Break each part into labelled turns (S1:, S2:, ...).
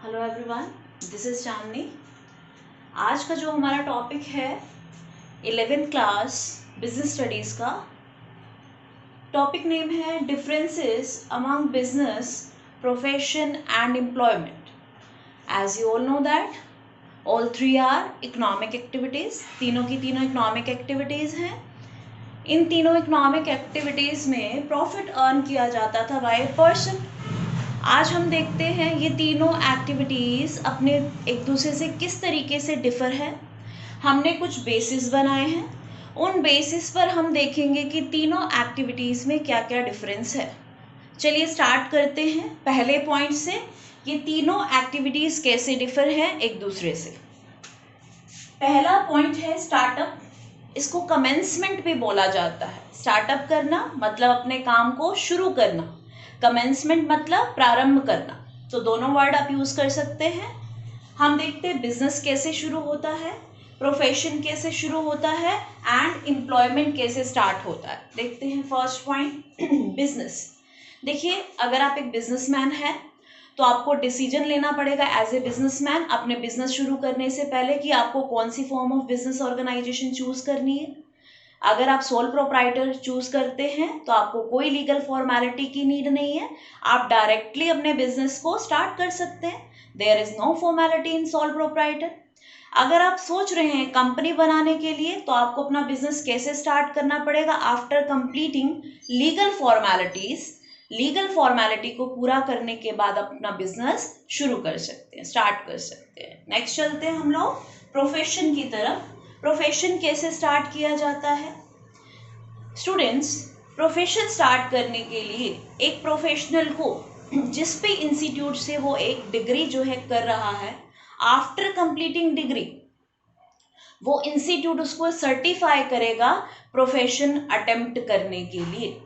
S1: Hello everyone, this is Chandni. आज का जो हमारा टॉपिक है 11th क्लास बिजनेस स्टडीज़ का टॉपिक नेम है differences among business profession and employment. As you all know that all three are economic activities. तीनों की तीनों इकोनॉमिक एक्टिविटीज़ हैं। इन तीनों इकोनॉमिक एक्टिविटीज़ में प्रॉफिट अर्न किया जाता था बाय पर्सन। आज हम देखते हैं ये तीनों एक्टिविटीज़ अपने एक दूसरे से किस तरीके से डिफ़र है। हमने कुछ बेसिस बनाए हैं, उन बेसिस पर हम देखेंगे कि तीनों एक्टिविटीज़ में क्या क्या डिफरेंस है। चलिए स्टार्ट करते हैं पहले पॉइंट से, ये तीनों एक्टिविटीज़ कैसे डिफ़र हैं एक दूसरे से। पहला पॉइंट है स्टार्टअप। इसको कमेंसमेंट भी बोला जाता है। स्टार्टअप करना मतलब अपने काम को शुरू करना, कमेंसमेंट मतलब प्रारंभ करना। तो दोनों वर्ड आप यूज़ कर सकते हैं। हम देखते हैं बिजनेस कैसे शुरू होता है, प्रोफेशन कैसे शुरू होता है एंड एम्प्लॉयमेंट कैसे स्टार्ट होता है। देखते हैं फर्स्ट पॉइंट बिजनेस। देखिए, अगर आप एक बिजनेसमैन हैं तो आपको डिसीजन लेना पड़ेगा एज ए बिजनेसमैन अपने बिजनेस शुरू करने से पहले कि आपको कौन सी form of business organization choose करनी है। अगर आप सोल प्रोप्राइटर चूज करते हैं तो आपको कोई लीगल फॉर्मेलिटी की नीड नहीं है, आप डायरेक्टली अपने बिजनेस को स्टार्ट कर सकते हैं। There is no formality in sole proprietor. अगर आप सोच रहे हैं कंपनी बनाने के लिए तो आपको अपना बिजनेस कैसे स्टार्ट करना पड़ेगा after completing legal formalities. Legal formality को पूरा करने के बाद अपना बिजनेस शुरू कर सकते हैं, स्टार्ट कर सकते हैं। नेक्स्ट चलते हैं हम लोग प्रोफेशन की तरफ। प्रोफेशन कैसे स्टार्ट किया जाता है स्टूडेंट्स? प्रोफेशन स्टार्ट करने के लिए एक प्रोफेशनल को जिस भी इंस्टीट्यूट से वो एक डिग्री जो है कर रहा है, आफ्टर कंप्लीटिंग डिग्री वो इंस्टीट्यूट उसको सर्टिफाई करेगा प्रोफेशन अटेम्प्ट करने के लिए।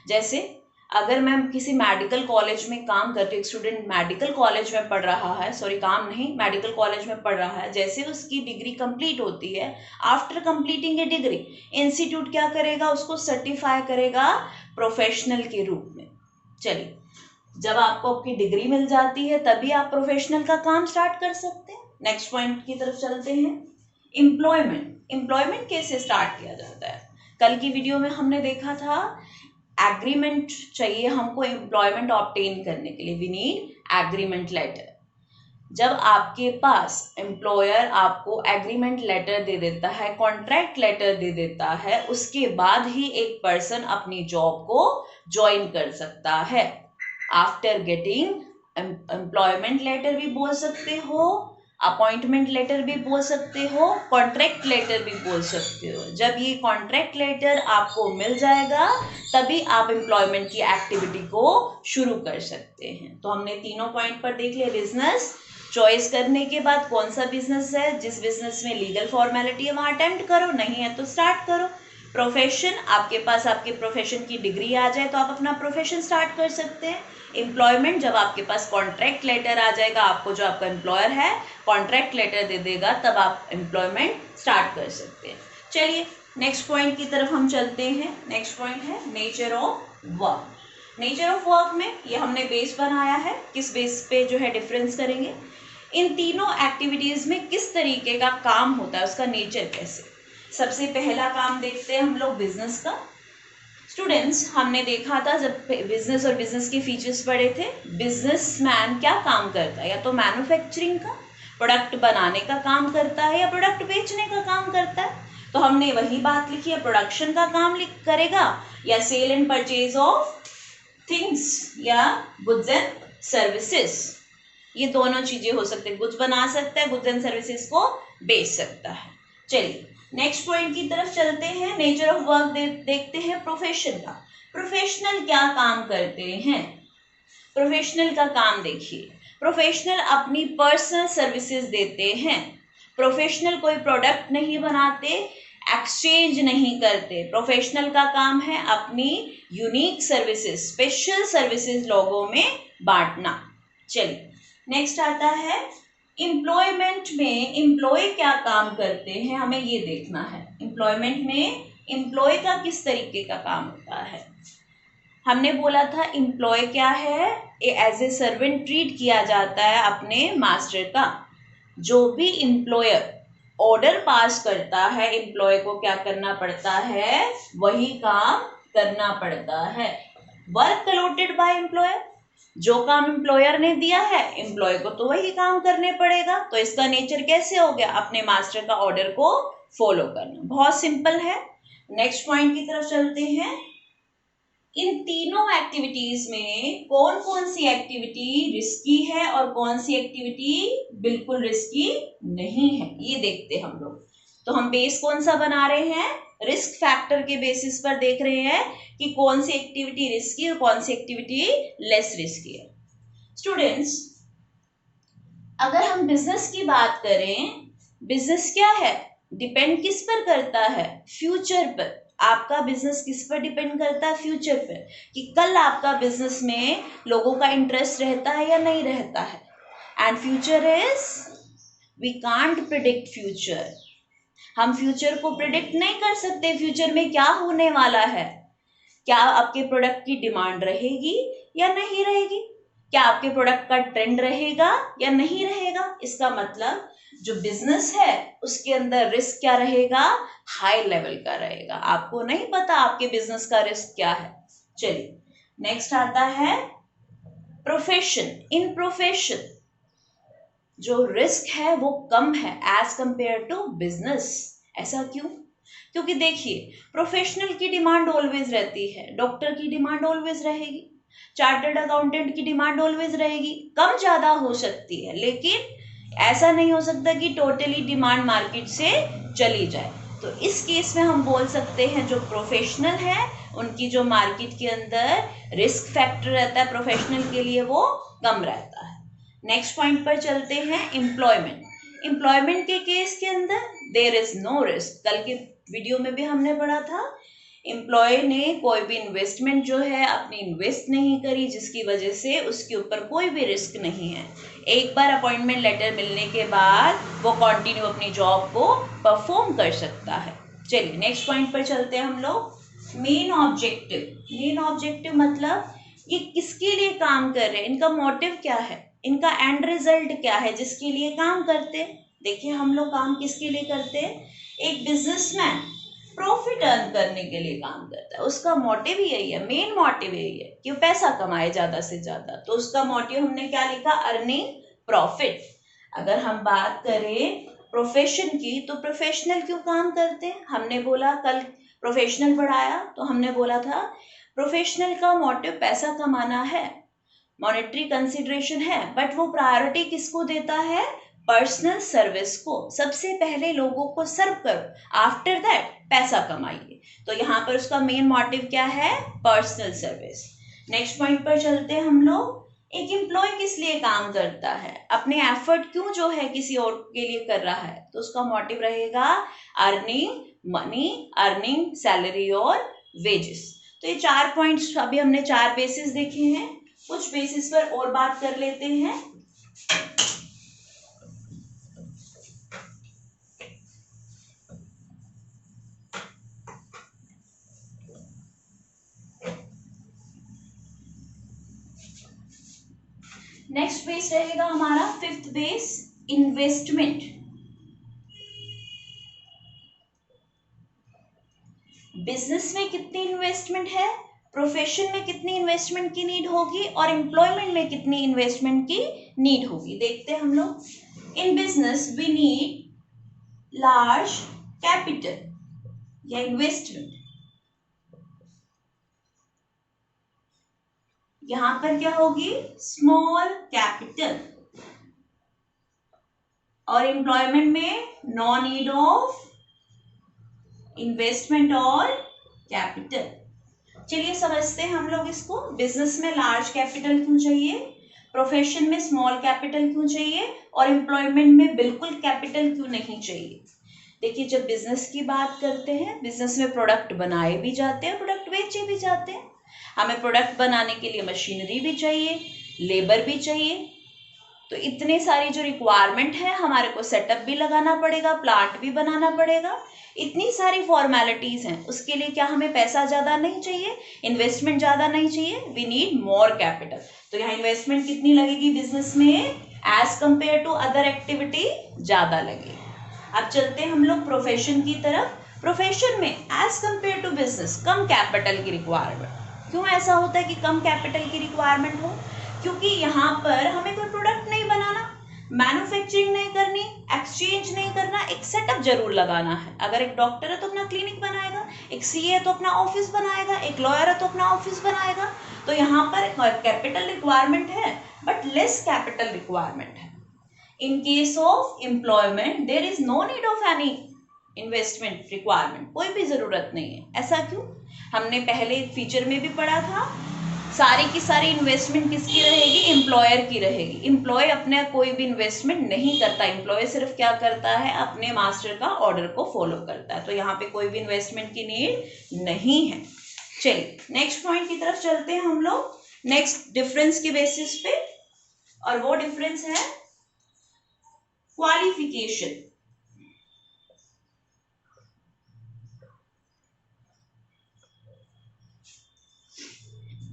S1: जैसे अगर मैं किसी मेडिकल कॉलेज में काम करती हूँ, एक स्टूडेंट मेडिकल कॉलेज में पढ़ रहा है, सॉरी काम नहीं, मेडिकल कॉलेज में पढ़ रहा है, जैसे उसकी डिग्री कंप्लीट होती है, आफ्टर कंप्लीटिंग ए डिग्री इंस्टीट्यूट क्या करेगा, उसको सर्टिफाई करेगा प्रोफेशनल के रूप में। चलिए, जब आपको आपकी डिग्री मिल जाती है तभी आप प्रोफेशनल का काम स्टार्ट कर सकते हैं। नेक्स्ट पॉइंट की तरफ चलते हैं एम्प्लॉयमेंट। एम्प्लॉयमेंट कैसे स्टार्ट किया जाता है? कल की वीडियो में हमने देखा था एग्रीमेंट चाहिए हमको एम्प्लॉयमेंट ऑब्टेन करने के लिए, वी नीड एग्रीमेंट लेटर। जब आपके पास एम्प्लॉयर आपको एग्रीमेंट लेटर दे देता है, कॉन्ट्रैक्ट लेटर दे देता है, उसके बाद ही एक पर्सन अपनी जॉब को ज्वाइन कर सकता है। आफ्टर गेटिंग एम्प्लॉयमेंट लेटर भी बोल सकते हो, अपॉइंटमेंट लेटर भी बोल सकते हो, कॉन्ट्रैक्ट लेटर भी बोल सकते हो। जब ये कॉन्ट्रैक्ट लेटर आपको मिल जाएगा तभी आप एम्प्लॉयमेंट की एक्टिविटी को शुरू कर सकते हैं। तो हमने तीनों पॉइंट पर देख लिया। बिजनेस चॉइस करने के बाद कौन सा बिजनेस है, जिस बिजनेस में लीगल फॉर्मेलिटी है वहाँ अटेम्प्ट करो, नहीं है तो स्टार्ट करो। प्रोफेशन, आपके पास आपके प्रोफेशन की डिग्री आ जाए तो आप अपना प्रोफेशन स्टार्ट कर सकते हैं। एम्प्लॉयमेंट, जब आपके पास कॉन्ट्रैक्ट लेटर आ जाएगा, आपको जो आपका एम्प्लॉयर है कॉन्ट्रैक्ट लेटर दे देगा, तब आप एम्प्लॉयमेंट स्टार्ट कर सकते हैं। चलिए नेक्स्ट पॉइंट की तरफ हम चलते हैं। नेक्स्ट पॉइंट है nature of work. Nature of work में ये हमने बेस बनाया है, किस बेस पे जो है डिफरेंस करेंगे। इन तीनों एक्टिविटीज में किस तरीके का काम होता है, उसका नेचर कैसे। सबसे पहला काम देखते हैं हम लोग बिजनेस का। स्टूडेंट्स, हमने देखा था जब बिजनेस और बिजनेस के फीचर्स पढ़े थे, बिजनेसमैन क्या काम करता है, या तो मैन्युफैक्चरिंग का, प्रोडक्ट बनाने का काम करता है, या प्रोडक्ट बेचने का काम करता है। तो हमने वही बात लिखी है, प्रोडक्शन का काम करेगा या sale and purchase of things या गुड्स एंड सर्विसेज। ये दोनों चीजें हो सकते हैं, गुड्स बना सकता है, गुड्स एंड सर्विसेज को बेच सकता है। चलिए नेक्स्ट पॉइंट की तरफ चलते हैं। नेचर ऑफ वर्क देखते हैं प्रोफेशन का। प्रोफेशनल क्या काम करते हैं? प्रोफेशनल का काम देखिए, प्रोफेशनल अपनी पर्सनल सर्विसेज देते हैं। प्रोफेशनल कोई प्रोडक्ट नहीं बनाते, एक्सचेंज नहीं करते। प्रोफेशनल का काम है अपनी यूनिक सर्विसेज, स्पेशल सर्विसेज लोगों में बांटना। चलिए नेक्स्ट आता है एम्प्लॉयमेंट में एम्प्लॉय क्या काम करते हैं, हमें ये देखना है। एम्प्लॉयमेंट में एम्प्लॉय का किस तरीके का काम होता है। हमने बोला था एम्प्लॉय क्या है, एज ए सर्वेंट ट्रीट किया जाता है अपने मास्टर का। जो भी एम्प्लॉयर ऑर्डर पास करता है, एम्प्लॉय को क्या करना पड़ता है, वही काम करना पड़ता है। वर्क अलॉटेड बाय एम्प्लॉयर, जो काम एम्प्लॉयर ने दिया है एम्प्लॉय को तो वही काम करने पड़ेगा। तो इसका नेचर कैसे हो गया, अपने मास्टर का ऑर्डर को फॉलो करना। बहुत सिंपल है। नेक्स्ट पॉइंट की तरफ चलते हैं। इन तीनों एक्टिविटीज में कौन कौन सी एक्टिविटी रिस्की है और कौन सी एक्टिविटी बिल्कुल रिस्की नहीं है, ये देखते हैं हम लोग। तो हम बेस कौन सा बना रहे हैं, रिस्क फैक्टर के बेसिस पर देख रहे हैं कि कौन सी एक्टिविटी रिस्की और कौन सी एक्टिविटी लेस रिस्की है। स्टूडेंट्स, अगर हम बिजनेस की बात करें, बिजनेस क्या है, डिपेंड किस पर करता है, फ्यूचर पर। आपका बिजनेस किस पर डिपेंड करता है, फ्यूचर पर, कि कल आपका बिजनेस में लोगों का इंटरेस्ट रहता है या नहीं रहता है। And future is, we can't predict future. हम फ्यूचर को प्रिडिक्ट नहीं कर सकते, फ्यूचर में क्या होने वाला है। क्या आपके प्रोडक्ट की डिमांड रहेगी या नहीं रहेगी, क्या आपके प्रोडक्ट का ट्रेंड रहेगा या नहीं रहेगा। इसका मतलब जो बिजनेस है उसके अंदर रिस्क क्या रहेगा, हाई लेवल का रहेगा। आपको नहीं पता आपके बिजनेस का रिस्क क्या है। चलिए नेक्स्ट आता है प्रोफेशन। इन प्रोफेशन जो रिस्क है वो कम है एज कंपेयर टू बिजनेस। ऐसा क्यों, क्योंकि देखिए प्रोफेशनल की डिमांड ऑलवेज रहती है, डॉक्टर की डिमांड ऑलवेज रहेगी, चार्टर्ड अकाउंटेंट की डिमांड ऑलवेज रहेगी, कम ज्यादा हो सकती है, लेकिन ऐसा नहीं हो सकता कि टोटली डिमांड मार्केट से चली जाए। तो इस केस में हम बोल सकते हैं जो प्रोफेशनल है उनकी जो मार्केट के अंदर रिस्क फैक्टर रहता है प्रोफेशनल के लिए वो कम रहता है। नेक्स्ट पॉइंट पर चलते हैं, एम्प्लॉयमेंट। एम्प्लॉयमेंट के केस के अंदर देयर इज नो रिस्क। कल के वीडियो में भी हमने पढ़ा था, एम्प्लॉय ने कोई भी इन्वेस्टमेंट जो है अपनी इन्वेस्ट नहीं करी, जिसकी वजह से उसके ऊपर कोई भी रिस्क नहीं है। एक बार अपॉइंटमेंट लेटर मिलने के बाद वो कंटिन्यू अपनी जॉब को परफॉर्म कर सकता है। चलिए नेक्स्ट पॉइंट पर चलते हैं हम लोग, मेन ऑब्जेक्टिव। मेन ऑब्जेक्टिव मतलब ये किसके लिए काम कर रहे हैं, इनका मोटिव क्या है, इनका एंड रिजल्ट क्या है जिसके लिए काम करते हैं। देखिए हम लोग काम किसके लिए करते हैं, एक बिजनेसमैन प्रॉफिट अर्न करने के लिए काम करता है, उसका मोटिव यही है, मेन मोटिव यही है कि वो पैसा कमाए ज्यादा से ज्यादा। तो उसका मोटिव हमने क्या लिखा, अर्निंग प्रॉफिट। अगर हम बात करें प्रोफेशन की, तो प्रोफेशनल क्यों काम करते हैं, हमने बोला कल प्रोफेशनल पढ़ाया तो हमने बोला था प्रोफेशनल का मोटिव पैसा कमाना है, मॉनेटरी कंसिडरेशन है, बट वो प्रायोरिटी किसको देता है, पर्सनल सर्विस को। सबसे पहले लोगों को सर्व करो, आफ्टर दैट पैसा कमाइए। तो यहाँ पर उसका मेन मोटिव क्या है, पर्सनल सर्विस। नेक्स्ट पॉइंट पर चलते हैं हम लोग, एक एम्प्लॉय किस लिए काम करता है, अपने एफर्ट क्यों जो है किसी और के लिए कर रहा है, तो उसका मोटिव रहेगा अर्निंग मनी, अर्निंग सैलरी और वेजेस। तो ये 4 पॉइंट्स अभी हमने 4 बेसिस देखे हैं, कुछ बेसिस पर और बात कर लेते हैं। नेक्स्ट बेस रहेगा हमारा 5th बेस, इन्वेस्टमेंट। बिजनेस में कितनी इन्वेस्टमेंट है, प्रोफेशन में कितनी इन्वेस्टमेंट की नीड होगी और एम्प्लॉयमेंट में कितनी इन्वेस्टमेंट की नीड होगी, देखते हैं हम लोग। In business we need large capital या इन्वेस्टमेंट। यहां पर क्या होगी, स्मॉल कैपिटल। और एम्प्लॉयमेंट में नो नीड ऑफ इन्वेस्टमेंट और कैपिटल। चलिए समझते हैं हम लोग इसको, बिजनेस में लार्ज कैपिटल क्यों चाहिए, प्रोफेशन में स्मॉल कैपिटल क्यों चाहिए और एम्प्लॉयमेंट में बिल्कुल कैपिटल क्यों नहीं चाहिए। देखिए जब बिजनेस की बात करते हैं, बिजनेस में प्रोडक्ट बनाए भी जाते हैं, प्रोडक्ट बेचे भी जाते हैं। हमें प्रोडक्ट बनाने के लिए मशीनरी भी चाहिए, लेबर भी चाहिए, तो इतने सारी जो रिक्वायरमेंट है, हमारे को सेटअप भी लगाना पड़ेगा, प्लांट भी बनाना पड़ेगा, इतनी सारी फॉर्मेलिटीज हैं। उसके लिए क्या हमें पैसा ज्यादा नहीं चाहिए, इन्वेस्टमेंट ज्यादा नहीं चाहिए, वी नीड मोर कैपिटल। तो यहाँ इन्वेस्टमेंट कितनी लगेगी बिजनेस में as compare to other activity, ज्यादा लगेगी। अब चलते हैं हम लोग प्रोफेशन की तरफ। प्रोफेशन में एज कंपेयर टू बिजनेस कम कैपिटल की रिक्वायरमेंट। क्यों ऐसा होता है कि कम कैपिटल की रिक्वायरमेंट हो? क्योंकि यहाँ पर हमें कोई प्रोडक्ट नहीं बनाना, मैन्युफैक्चरिंग नहीं करनी, एक्सचेंज नहीं करना, एक सेटअप जरूर लगाना है। अगर एक डॉक्टर है तो अपना क्लिनिक बनाएगा, एक सीए है तो अपना ऑफिस बनाएगा, एक लॉयर है तो अपना ऑफिस बनाएगा। तो यहाँ पर कैपिटल रिक्वायरमेंट है बट लेस कैपिटल रिक्वायरमेंट है। In case of employment there is no need of any investment requirement, कोई भी जरूरत नहीं है। ऐसा क्यों? हमने पहले फीचर में भी पढ़ा था, सारी की सारी इन्वेस्टमेंट किसकी रहेगी? एम्प्लॉयर की रहेगी। एम्प्लॉय अपने कोई भी इन्वेस्टमेंट नहीं करता, एम्प्लॉय सिर्फ क्या करता है, अपने मास्टर का ऑर्डर को फॉलो करता है। तो यहाँ पे कोई भी इन्वेस्टमेंट की नीड नहीं है। चलिए नेक्स्ट पॉइंट की तरफ चलते हैं हम लोग, नेक्स्ट डिफरेंस के बेसिस पे, और वो डिफरेंस है qualification.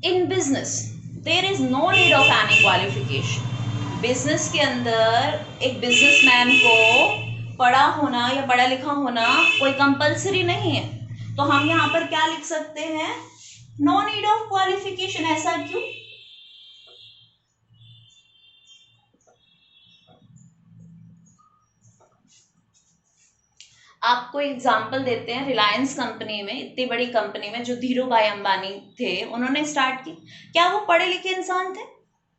S1: In business there is no need of any qualification. Business के अंदर एक बिजनेसमैन को पढ़ा होना या पढ़ा लिखा होना कोई कंपलसरी नहीं है। तो हम यहाँ पर क्या लिख सकते हैं? No need of qualification. ऐसा क्यों? आपको एग्जाम्पल देते हैं, रिलायंस कंपनी में, इतनी बड़ी कंपनी में जो धीरू भाई अंबानी थे, उन्होंने स्टार्ट की, क्या वो पढ़े लिखे इंसान थे?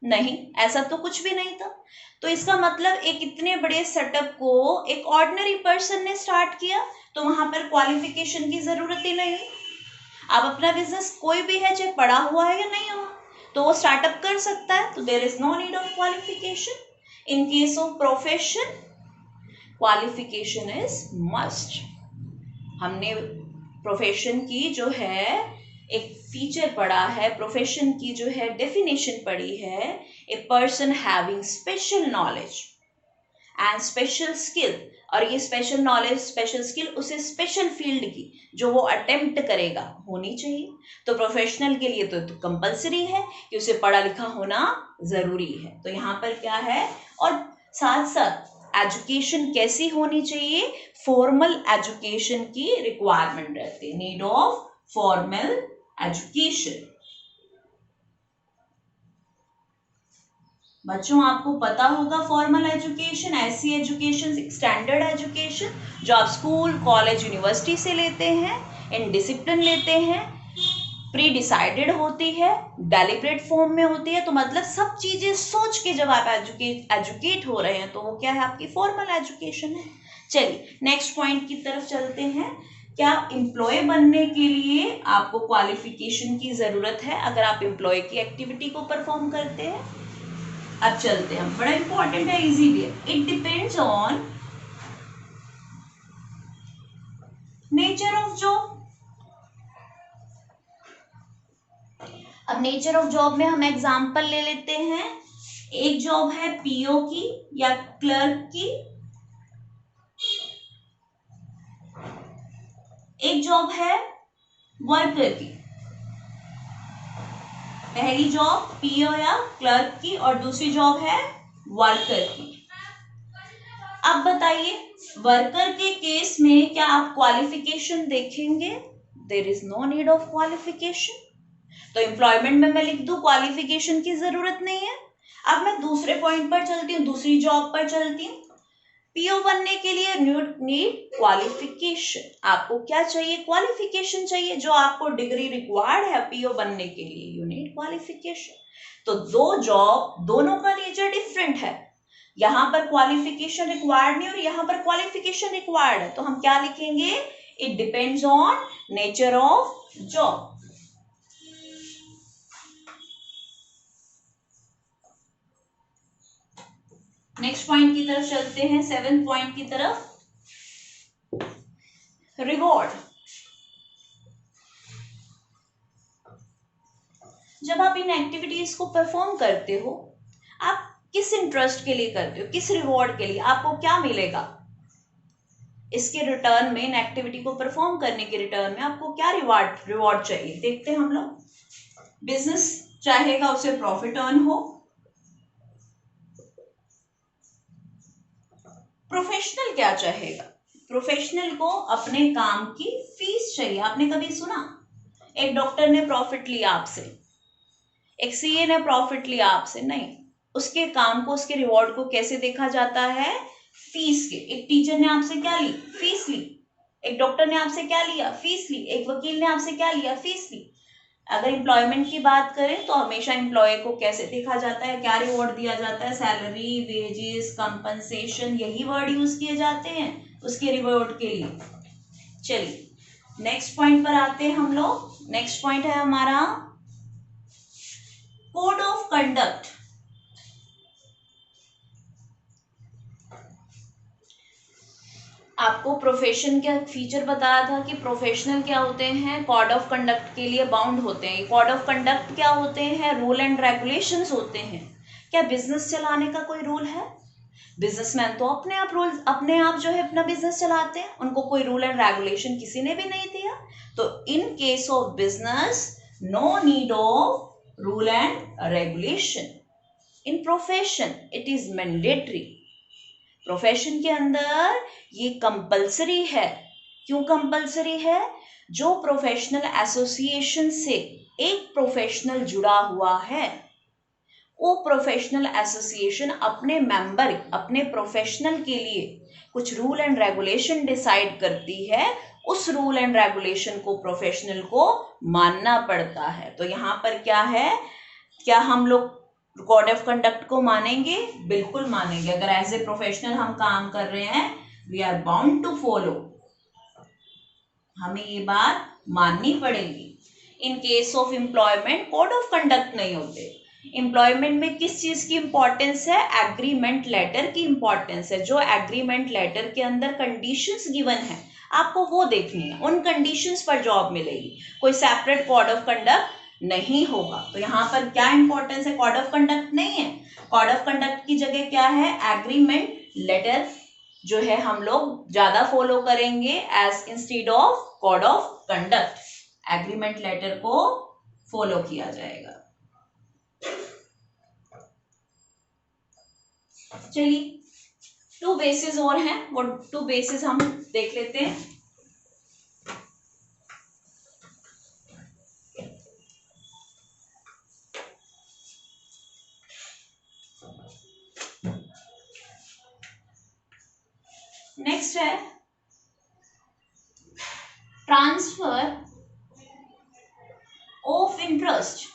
S1: नहीं, ऐसा तो कुछ भी नहीं था। तो इसका मतलब एक इतने बड़े सेटअप को एक ऑर्डिनरी पर्सन ने स्टार्ट किया, तो वहां पर क्वालिफिकेशन की जरूरत ही नहीं। अब अपना बिजनेस कोई भी है, चाहे पढ़ा हुआ है या नहीं हुआ, तो वो स्टार्टअप कर सकता है। तो there is no need of qualification. In case of profession qualification is must. हमने प्रोफेशन की जो है एक फीचर पढ़ा है, प्रोफेशन की जो है डेफिनेशन पढ़ी है, a person having special knowledge and special skill. और ये स्पेशल नॉलेज स्पेशल स्किल उसे स्पेशल फील्ड की जो वो अटेम्प्ट करेगा होनी चाहिए। तो प्रोफेशनल के लिए तो कंपलसरी है कि उसे पढ़ा लिखा होना जरूरी है। तो यहाँ पर क्या है, और साथ साथ एजुकेशन कैसी होनी चाहिए? फॉर्मल एजुकेशन की रिक्वायरमेंट रहती है, नीड ऑफ फॉर्मल एजुकेशन। बच्चों आपको पता होगा फॉर्मल एजुकेशन ऐसी एजुकेशन, स्टैंडर्ड एजुकेशन जो आप स्कूल कॉलेज यूनिवर्सिटी से लेते हैं, इन डिसिप्लिन लेते हैं, प्री डिसाइडेड होती है, डेलिब्रेट फॉर्म में होती है। तो मतलब सब चीजें सोच के जब आप एजुकेट हो रहे हैं तो वो क्या है, आपकी फॉर्मल एजुकेशन है। चलिए नेक्स्ट पॉइंट की तरफ चलते हैं। क्या एम्प्लॉय बनने के लिए आपको क्वालिफिकेशन की जरूरत है अगर आप एम्प्लॉय की एक्टिविटी को परफॉर्म करते हैं? अब चलते हैं, बड़ा इंपॉर्टेंट है, इजी भी है। It depends on nature of job. अब नेचर ऑफ जॉब में हम एग्जांपल ले लेते हैं। एक जॉब है पीओ की या क्लर्क की, एक जॉब है वर्कर की। पहली जॉब पीओ या क्लर्क की और दूसरी जॉब है वर्कर की। अब बताइए वर्कर के केस में क्या आप क्वालिफिकेशन देखेंगे? There is no need of qualification. तो एम्प्लॉयमेंट में मैं लिख दूं क्वालिफिकेशन की जरूरत नहीं है। अब मैं दूसरे पॉइंट पर चलती हूँ, दूसरी जॉब पर चलती हूँ। पीओ बनने के लिए नीड क्वालिफिकेशन। आपको क्या चाहिए? क्वालिफिकेशन चाहिए। जो आपको डिग्री रिक्वायर्ड है पीओ बनने के लिए, यू नीड क्वालिफिकेशन। तो दो जॉब, दोनों का नेचर डिफरेंट है। यहां पर क्वालिफिकेशन रिक्वायर्ड नहीं और यहां पर क्वालिफिकेशन रिक्वायर्ड है। तो हम क्या लिखेंगे? It depends on nature of job. Next point की तरफ चलते हैं, 7th पॉइंट की तरफ, रिवॉर्ड। जब आप इन एक्टिविटीज को परफॉर्म करते हो, आप किस इंटरेस्ट के लिए करते हो, किस रिवॉर्ड के लिए, आपको क्या मिलेगा इसके रिटर्न में, इन एक्टिविटी को परफॉर्म करने के रिटर्न में आपको क्या रिवॉर्ड चाहिए। देखते हैं हम लोग। बिजनेस चाहेगा उसे प्रॉफिट अर्न हो, प्रोफेशनल क्या चाहेगा, प्रोफेशनल को अपने काम की फीस चाहिए। आपने कभी सुना एक डॉक्टर ने प्रॉफिट लिया आपसे, एक सीए ने प्रॉफिट लिया आपसे? नहीं, उसके काम को, उसके रिवॉर्ड को कैसे देखा जाता है, फीस के। एक टीचर ने आपसे क्या ली, फीस ली। एक डॉक्टर ने आपसे क्या लिया, फीस ली। एक वकील ने आपसे क्या लिया, फीस ली। अगर एम्प्लॉयमेंट की बात करें तो हमेशा एम्प्लॉय को कैसे देखा जाता है, क्या रिवॉर्ड दिया जाता है, सैलरी, वेजेस, कंपनसेशन, यही वर्ड यूज किए जाते हैं उसके रिवॉर्ड के लिए। चलिए नेक्स्ट पॉइंट पर आते हैं हम लोग। नेक्स्ट पॉइंट है हमारा कोड ऑफ कंडक्ट। आपको प्रोफेशन का फीचर बताया था कि प्रोफेशनल क्या होते हैं, कोड ऑफ कंडक्ट के लिए बाउंड होते हैं। कोड ऑफ कंडक्ट क्या होते हैं, रूल एंड रेगुलेशंस होते हैं। क्या बिजनेस चलाने का कोई रूल है? बिजनेसमैन तो अपने आप जो है अपना बिजनेस चलाते हैं, उनको कोई रूल एंड रेगुलेशन किसी ने भी नहीं दिया। तो in case of business no need of rule and regulation. In profession it is mandatory. Profession के अंदर ये कंपलसरी है। क्यों कंपलसरी है? जो प्रोफेशनल एसोसिएशन से एक प्रोफेशनल जुड़ा हुआ है, वो प्रोफेशनल एसोसिएशन अपने मेंबर, अपने प्रोफेशनल के लिए कुछ रूल एंड रेगुलेशन डिसाइड करती है। उस रूल एंड रेगुलेशन को प्रोफेशनल को मानना पड़ता है। तो यहाँ पर क्या है, क्या हम लोग कोड ऑफ कंडक्ट को मानेंगे? बिल्कुल मानेंगे। अगर एज ए प्रोफेशनल हम काम कर रहे हैं, we are bound to follow, हमें ये बात माननी पड़ेगी। In case of employment code of conduct नहीं होते। एम्प्लॉयमेंट में किस चीज की इंपॉर्टेंस है? एग्रीमेंट लेटर की इंपॉर्टेंस है। जो एग्रीमेंट लेटर के अंदर कंडीशंस गिवन है, आपको वो देखनी है, उन कंडीशंस पर जॉब मिलेगी। कोई सेपरेट कोड ऑफ कंडक्ट नहीं होगा। तो यहाँ पर क्या इंपॉर्टेंस है? कोड ऑफ कंडक्ट नहीं है। कोड ऑफ कंडक्ट की जगह क्या है? एग्रीमेंट लेटर जो है हम लोग ज्यादा फॉलो करेंगे as instead of code of conduct. Agreement letter को फॉलो किया जाएगा। चलिए टू बेसिस और हैं, वो टू बेसिस हम देख लेते हैं। नेक्स्ट है ट्रांसफर ऑफ इंटरेस्ट।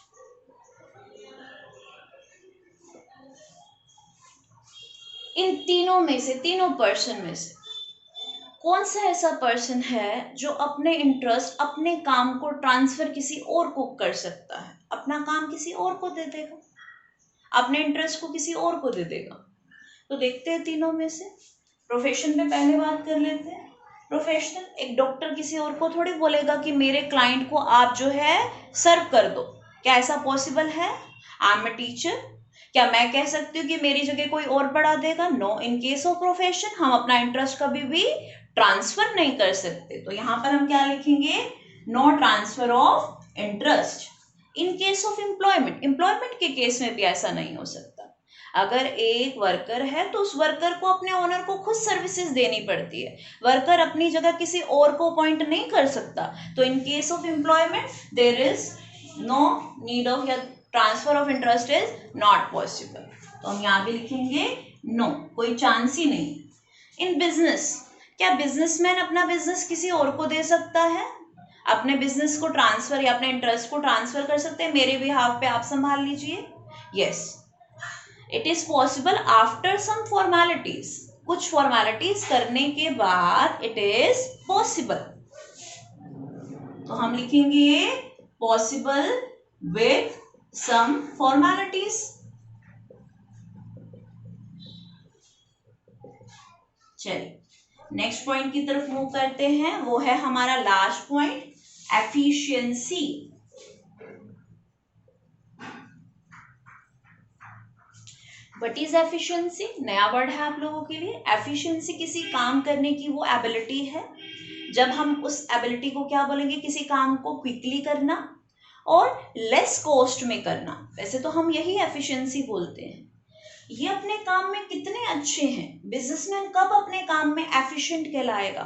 S1: इन तीनों में से, तीनों पर्सन में से कौन सा ऐसा पर्सन है जो अपने इंटरेस्ट, अपने काम को ट्रांसफर किसी और को कर सकता है, अपना काम किसी और को दे देगा, अपने इंटरेस्ट को किसी और को दे देगा? तो देखते हैं तीनों में से। प्रोफेशन में पहले बात कर लेते हैं। प्रोफेशनल, एक डॉक्टर किसी और को थोड़ी बोलेगा कि मेरे क्लाइंट को आप जो है सर्व कर दो। क्या ऐसा पॉसिबल है? आई एम ए टीचर, क्या मैं कह सकती हूँ कि मेरी जगह कोई और पढ़ा देगा? No. In case of profession हम अपना इंटरेस्ट कभी भी ट्रांसफर नहीं कर सकते। तो यहाँ पर हम क्या लिखेंगे? No transfer of interest. In case of employment, employment के केस में भी ऐसा नहीं हो सकता। अगर एक वर्कर है तो उस वर्कर को अपने ओनर को खुद सर्विसेज देनी पड़ती है। वर्कर अपनी जगह किसी और को अपॉइंट नहीं कर सकता। तो in case of employment there is no need of, या transfer of interest is not possible. तो हम यहाँ भी लिखेंगे नो, कोई चांस ही नहीं। इन बिजनेस, क्या बिजनेसमैन अपना बिजनेस किसी और को दे सकता है? अपने बिजनेस को ट्रांसफर या अपने इंटरेस्ट को ट्रांसफर कर सकते हैं, मेरे बिहाफ पे आप संभाल लीजिए। Yes, it is possible after some formalities. कुछ फॉर्मेलिटीज करने के बाद इट इज पॉसिबल। तो हम लिखेंगे पॉसिबल विथ सम फॉर्मेलिटीज। चलिए नेक्स्ट पॉइंट की तरफ मूव करते हैं। वो है हमारा last point, efficiency. What is efficiency? नया वर्ड है आप लोगों के लिए। एफिशिएंसी किसी काम करने की वो एबिलिटी है, जब हम उस एबिलिटी को क्या बोलेंगे, किसी काम को क्विकली करना और लेस कॉस्ट में करना। वैसे तो हम यही एफिशिएंसी बोलते हैं। ये अपने काम में कितने अच्छे हैं। बिजनेसमैन कब अपने काम में एफिशिएंट कहलाएगा,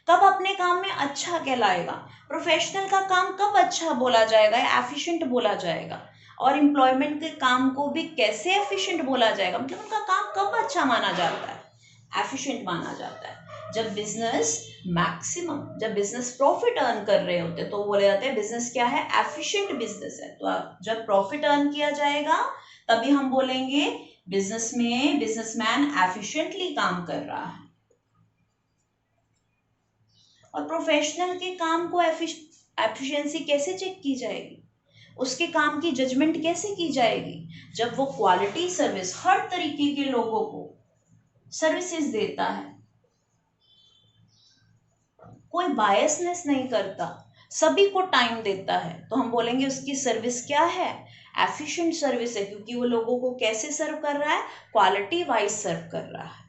S1: कब अपने काम में अच्छा कहलाएगा? प्रोफेशनल का काम कब अच्छा बोला जाएगा या एफिशिएंट बोला जाएगा? और एम्प्लॉयमेंट के काम को भी कैसे एफिशिएंट बोला जाएगा? मतलब उनका काम कब अच्छा माना जाता है, एफिशिएंट माना जाता है? जब बिजनेस मैक्सिमम, जब बिजनेस प्रॉफिट अर्न कर रहे होते तो बोले जाते हैं बिजनेस क्या है, एफिशिएंट बिजनेस है। तो जब प्रॉफिट अर्न किया जाएगा तभी हम बोलेंगे बिजनेस में बिजनेसमैन एफिशिएंटली काम कर रहा है। और प्रोफेशनल के काम को एफिशिएंसी कैसे चेक की जाएगी, उसके काम की जजमेंट कैसे की जाएगी? जब वो क्वालिटी सर्विस, हर तरीके के लोगों को सर्विसेज देता है, कोई बायसनेस नहीं करता, सभी को टाइम देता है, तो हम बोलेंगे उसकी सर्विस क्या है, एफिशिएंट सर्विस है, क्योंकि वो लोगों को कैसे सर्व कर रहा है, क्वालिटी वाइज सर्व कर रहा है।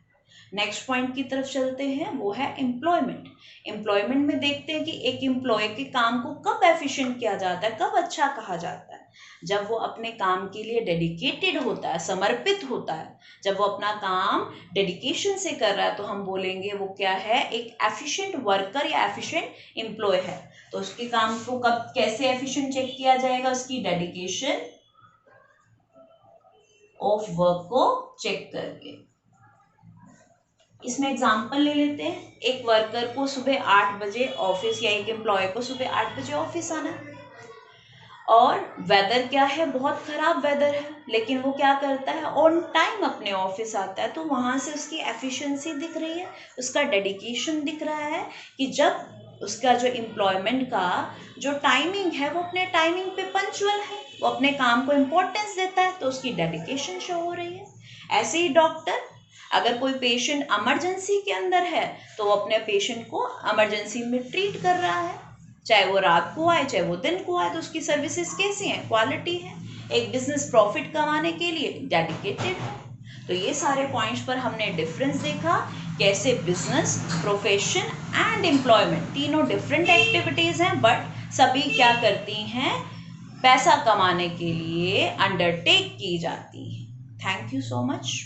S1: नेक्स्ट पॉइंट की तरफ चलते हैं, वो है एम्प्लॉयमेंट। एम्प्लॉयमेंट में देखते हैं कि एक एम्प्लॉय के काम को कब एफिशिएंट किया जाता है, कब अच्छा कहा जाता है? जब वो अपने काम के लिए डेडिकेटेड होता है, समर्पित होता है, जब वो अपना काम डेडिकेशन से कर रहा है, तो हम बोलेंगे वो क्या है, एक एफिशिएंट वर्कर या एफिशिएंट एम्प्लॉय है। तो उसके काम को कब कैसे एफिशिएंट चेक किया जाएगा? उसकी डेडिकेशन ऑफ वर्क को चेक करके। इसमें एग्जाम्पल ले लेते हैं। एक वर्कर को सुबह 8 बजे ऑफिस, या एक एम्प्लॉय को सुबह 8 बजे ऑफिस आना है, और वेदर क्या है, बहुत खराब वेदर है, लेकिन वो क्या करता है, ऑन टाइम अपने ऑफिस आता है। तो वहाँ से उसकी एफिशिएंसी दिख रही है, उसका डेडिकेशन दिख रहा है कि जब उसका जो एम्प्लॉयमेंट का जो टाइमिंग है वो अपने टाइमिंग पे पंचुअल है, वो अपने काम को इम्पोर्टेंस देता है, तो उसकी डेडिकेशन शो हो रही है। ऐसे ही डॉक्टर, अगर कोई पेशेंट इमरजेंसी के अंदर है तो वो अपने पेशेंट को इमरजेंसी में ट्रीट कर रहा है, चाहे वो रात को आए चाहे वो दिन को आए, तो उसकी सर्विसेज कैसी हैं, क्वालिटी है। एक बिजनेस प्रॉफिट कमाने के लिए डेडिकेटेड है। तो ये सारे पॉइंट्स पर हमने डिफरेंस देखा, कैसे बिजनेस, प्रोफेशन एंड एम्प्लॉयमेंट तीनों डिफरेंट एक्टिविटीज हैं, बट सभी क्या करती हैं, पैसा कमाने के लिए अंडरटेक की जाती हैं। Thank you so much.